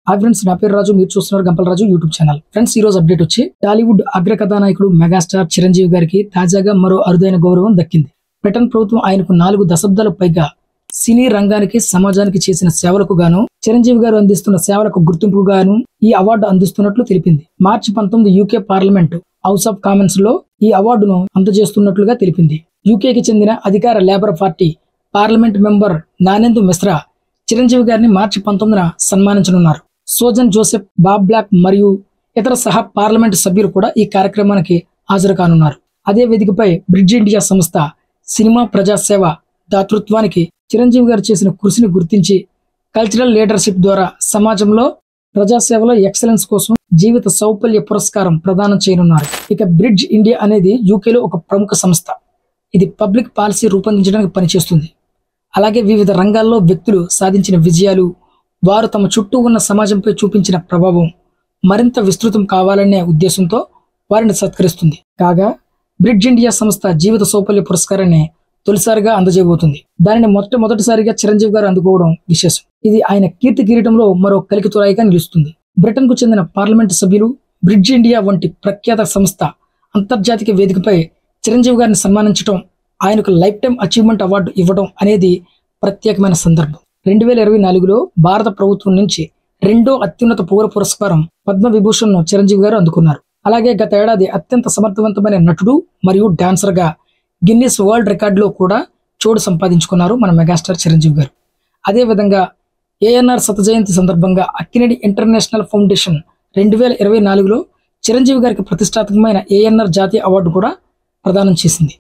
Hi friends, నా పేరు రాజు. మీరు చూస్తున్నారు గంపల రాజు యూట్యూబ్ ఛానల్. ఫ్రెండ్స్, ఈ రోజు అప్డేట్ వచ్చి టాలీవుడ్ అగ్ర కథానాయకుడు మెగాస్టార్ చిరంజీవి గారికి తాజాగా మరో అరుదైన గౌరవం దక్కింది. బ్రిటన్ ప్రభుత్వం ఆయనకు 4 దశాబ్దాలకు పైగా సినీ రంగానికి సమాజానికి చేసిన సేవలకు గాను చిరంజీవి గారు అందిస్తున్న సేవలకు గుర్తింపుగాను ఈ అవార్డు అందిస్తున్నట్లు తెలిపింది. మార్చి 19 UK parliament House of Commons లో ఈ అవార్డును అందజేస్తున్నట్లుగా తెలిపింది. యూకేకి చెందిన అధికార Labour Party parliament member Nanendu Mishra Chiranjeevi గారిని మార్చి 19న సన్మానించనున్నారు. సోజన్ జోసెఫ్, బాబ్ బ్లాక్ మరియు ఇతర సహా పార్లమెంటు సభ్యులు కూడా ఈ కార్యక్రమానికి హాజరు కానున్నారు. అదే వేదికపై బ్రిడ్జ్ ఇండియా సంస్థ సినిమా ప్రజాసేవ దాతృత్వానికి చిరంజీవి గారు చేసిన కృషిని గుర్తించి కల్చరల్ లీడర్షిప్ ద్వారా సమాజంలో ప్రజాసేవలో ఎక్సలెన్స్ కోసం జీవిత సౌపల్య పురస్కారం ప్రదానం చేయనున్నారు. ఇక బ్రిడ్జ్ ఇండియా అనేది యూకేలో ఒక ప్రముఖ సంస్థ. ఇది పబ్లిక్ పాలసీ రూపొందించడానికి పనిచేస్తుంది. అలాగే వివిధ రంగాల్లో వ్యక్తులు సాధించిన విజయాలు, వారు తమ చుట్టూ ఉన్న సమాజంపై చూపించిన ప్రభావం మరింత విస్తృతం కావాలనే ఉద్దేశంతో వారిని సత్కరిస్తుంది. కాగా బ్రిడ్జ్ ఇండియా సంస్థ జీవిత సౌపల్య పురస్కారాన్ని తొలిసారిగా అందజేయబోతుంది. దానిని మొట్టమొదటిసారిగా చిరంజీవి గారు అందుకోవడం విశేషం. ఇది ఆయన కీర్తి కిరీటంలో మరో కలికితురాయిగా నిలుస్తుంది. బ్రిటన్ కు చెందిన పార్లమెంటు సభ్యులు బ్రిడ్జ్ ఇండియా వంటి ప్రఖ్యాత సంస్థ అంతర్జాతీయ వేదికపై చిరంజీవి గారిని సన్మానించడం, ఆయనకు లైఫ్ టైం అచీవ్మెంట్ అవార్డు ఇవ్వడం అనేది ప్రత్యేకమైన సందర్భం. 2024లో భారత ప్రభుత్వం నుంచి 2వ అత్యున్నత పౌర పురస్కారం పద్మ విభూషణ్ ను చిరంజీవి గారు అందుకున్నారు. అలాగే గత ఏడాది అత్యంత సమర్థవంతమైన నటుడు మరియు డాన్సర్ గా గిన్నిస్ వరల్డ్ రికార్డులో కూడా చోటు సంపాదించుకున్నారు మన మెగాస్టార్ చిరంజీవి గారు. అదేవిధంగా ఏఎన్ఆర్ శత జయంతి సందర్భంగా అక్కినేని ఇంటర్నేషనల్ ఫౌండేషన్ 2024లో చిరంజీవి గారికి ప్రతిష్టాత్మకమైన ఏఎన్ఆర్ జాతీయ అవార్డు కూడా ప్రదానం చేసింది.